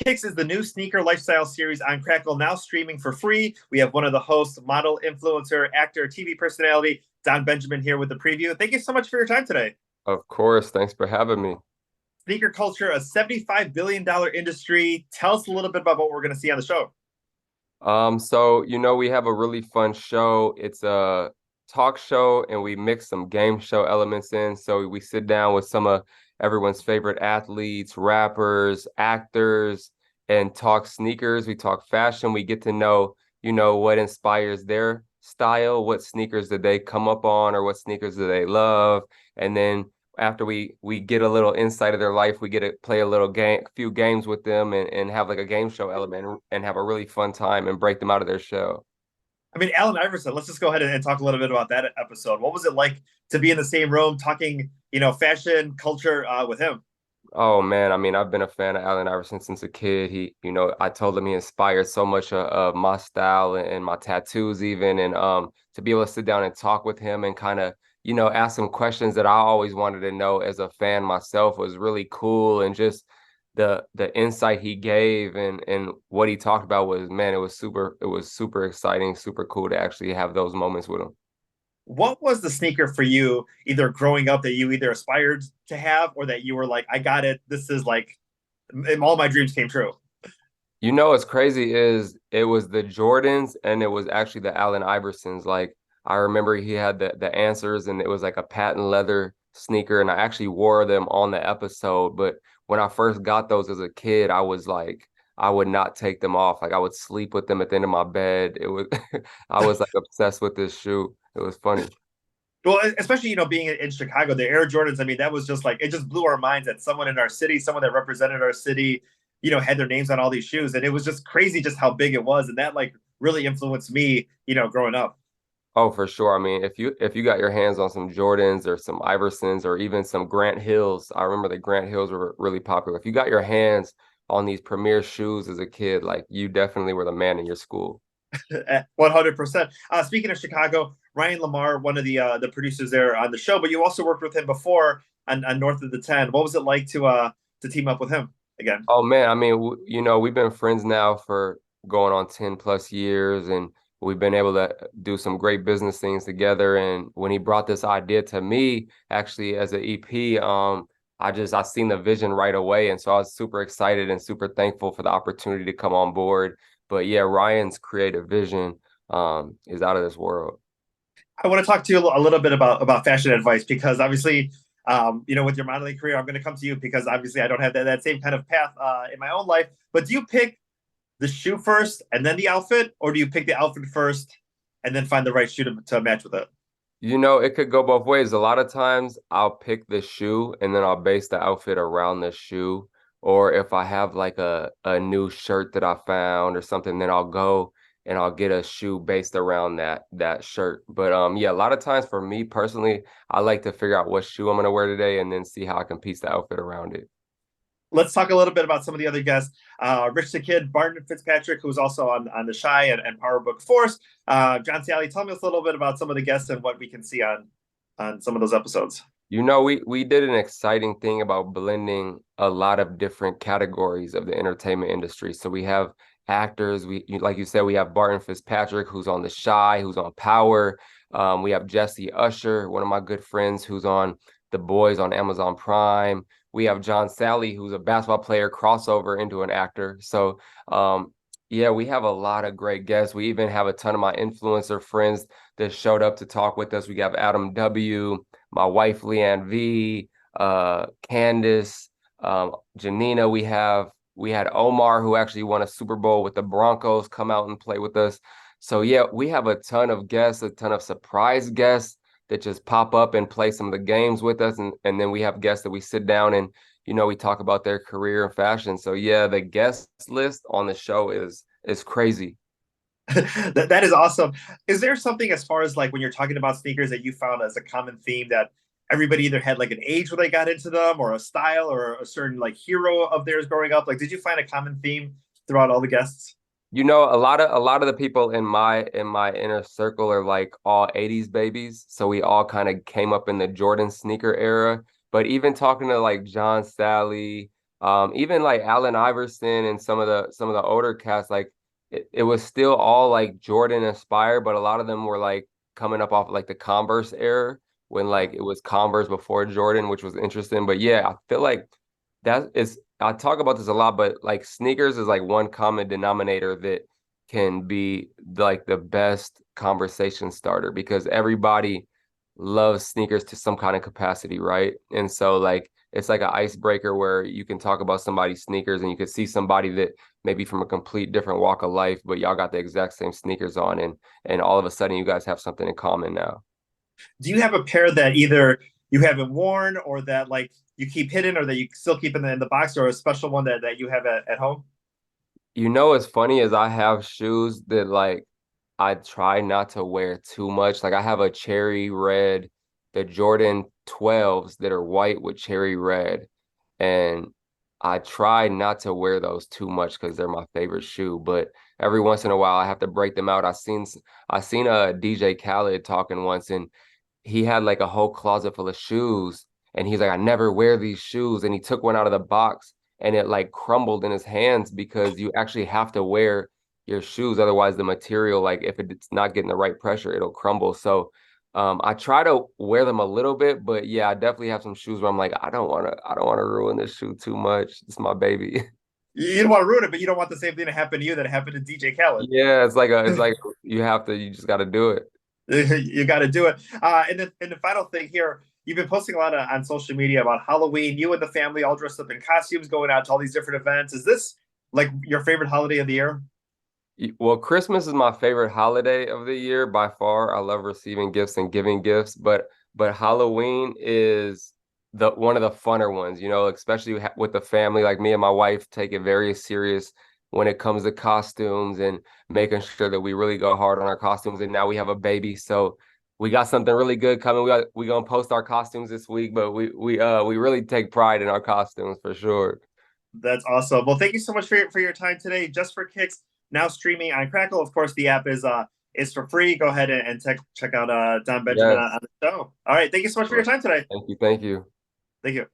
Kicks is the new sneaker lifestyle series on Crackle, now streaming for free. We have one of the hosts, model, influencer, actor, TV personality, Don Benjamin, here with the preview. Thank you so much for your time today. Of course. Thanks for having me. Sneaker culture, a $75 billion industry. Tell us a little bit about what we're going to see on the show. We have a really fun show. It's a talk show and we mix some game show elements in. So we sit down with some of everyone's favorite athletes, rappers, actors, and talk sneakers. We talk fashion. We get to know, what inspires their style, what sneakers did they come up on, or what sneakers do they love. And then after we get a little insight of their life, we get to play a few games with them and have like a game show element and have a really fun time and break them out of their shell. I mean, Allen Iverson, let's just go ahead and talk a little bit about that episode. What was it like to be in the same room talking, fashion, culture with him? Oh man, I mean, I've been a fan of Allen Iverson since a kid. I told him he inspired so much of my style and my tattoos even. And to be able to sit down and talk with him and kind of, ask him questions that I always wanted to know as a fan myself was really cool. And just the insight he gave and what he talked about was, man, it was super exciting, super cool to actually have those moments with him. What was the sneaker for you, either growing up that you either aspired to have or that you were like, I got it. This is like all my dreams came true. What's crazy is it was the Jordans and it was actually the Allen Iversons. Like I remember he had the answers and it was like a patent leather sneaker and I actually wore them on the episode. But when I first got those as a kid, I was like, I would not take them off. Like I would sleep with them at the end of my bed. It was I was like obsessed with this shoe. It was funny. Well, especially being in Chicago, the Air Jordans. I mean, that was just like it just blew our minds that someone in our city, someone that represented our city, had their names on all these shoes, and it was just crazy just how big it was, and that like really influenced me, growing up. Oh, for sure. I mean, if you got your hands on some Jordans or some Iversons or even some Grant Hills, I remember the Grant Hills were really popular. If you got your hands on these premier shoes as a kid, like you definitely were the man in your school. 100%. Speaking of Chicago, Ryan Lamar, one of the producers there on the show, but you also worked with him before on North of the 10. What was it like to team up with him again? Oh man, I mean, we've been friends now for going on 10 plus years and we've been able to do some great business things together. And when he brought this idea to me, actually as an EP, I seen the vision right away. And so I was super excited and super thankful for the opportunity to come on board. But yeah, Ryan's creative vision is out of this world. I want to talk to you a little bit about fashion advice because obviously, with your modeling career, I'm going to come to you because obviously I don't have that same kind of path in my own life. But do you pick the shoe first and then the outfit, or do you pick the outfit first and then find the right shoe to match with it? It could go both ways. A lot of times I'll pick the shoe and then I'll base the outfit around the shoe. Or if I have like a new shirt that I found or something, then I'll go and I'll get a shoe based around that shirt. But yeah, a lot of times for me personally, I like to figure out what shoe I'm gonna wear today and then see how I can piece the outfit around it. Let's talk a little bit about some of the other guests. Rich the Kid, Barton Fitzpatrick, who's also on the Shy and Power Book Force. John Sally, tell me a little bit about some of the guests and what we can see on some of those episodes. We did an exciting thing about blending a lot of different categories of the entertainment industry. So we have actors, like you said, we have Barton Fitzpatrick, who's on The Shy, who's on Power. We have Jesse Usher, one of my good friends, who's on The Boys on Amazon Prime. We have John Sally, who's a basketball player, crossover into an actor. So yeah, we have a lot of great guests. We even have a ton of my influencer friends that showed up to talk with us. We have Adam W., my wife Leanne V, Candace, Janina. We had Omar, who actually won a Super Bowl with the Broncos, come out and play with us. So yeah, we have a ton of guests, a ton of surprise guests that just pop up and play some of the games with us, and then we have guests that we sit down and we talk about their career and fashion. So yeah, the guest list on the show is crazy. That is awesome. Is there something as far as like when you're talking about sneakers that you found as a common theme that everybody either had like an age where they got into them or a style or a certain like hero of theirs growing up? Like, did you find a common theme throughout all the guests? A lot of the people in my inner circle are like all 80s babies. So we all kind of came up in the Jordan sneaker era. But even talking to like John Sally, Even like Allen Iverson and some of the older cats, like it was still all like Jordan inspired, but a lot of them were like coming up off like the Converse era when like it was Converse before Jordan, which was interesting. But yeah, I feel like that is I talk about this a lot, but like sneakers is like one common denominator that can be like the best conversation starter because everybody loves sneakers to some kind of capacity, right? And so like it's like an icebreaker where you can talk about somebody's sneakers and you could see somebody that maybe from a complete different walk of life, but y'all got the exact same sneakers on and all of a sudden you guys have something in common now. Do you have a pair that either you haven't worn or that like you keep hidden or that you still keep in the box or a special one that you have at home? You know, what's funny is I have shoes that like I try not to wear too much. Like I have a cherry red, the Jordan 12s that are white with cherry red. And I try not to wear those too much because they're my favorite shoe. But every once in a while I have to break them out. I seen a DJ Khaled talking once and he had like a whole closet full of shoes and he's like, I never wear these shoes. And he took one out of the box and it like crumbled in his hands because you actually have to wear your shoes. Otherwise, the material, like if it's not getting the right pressure, it'll crumble. So I try to wear them a little bit, but yeah, I definitely have some shoes where I'm like, I don't want to ruin this shoe too much. It's my baby. You don't want to ruin it, but you don't want the same thing to happen to you that happened to DJ Khaled. Yeah, it's like you just got to do it. You got to do it. And the final thing here, you've been posting a lot on social media about Halloween. You and the family all dressed up in costumes, going out to all these different events. Is this like your favorite holiday of the year? Well, Christmas is my favorite holiday of the year by far. I love receiving gifts and giving gifts, but Halloween is the one of the funner ones, especially with the family. Like me and my wife take it very serious when it comes to costumes and making sure that we really go hard on our costumes. And now we have a baby, so we got something really good coming. We gonna post our costumes this week, but we really take pride in our costumes for sure. That's awesome. Well, thank you so much for your time today. Just for Kicks, now streaming on Crackle. Of course, the app is for free. Go ahead and check out Don Benjamin Yes. on the show. All right. Thank you so much All for your right. time today. Thank you. Thank you. Thank you.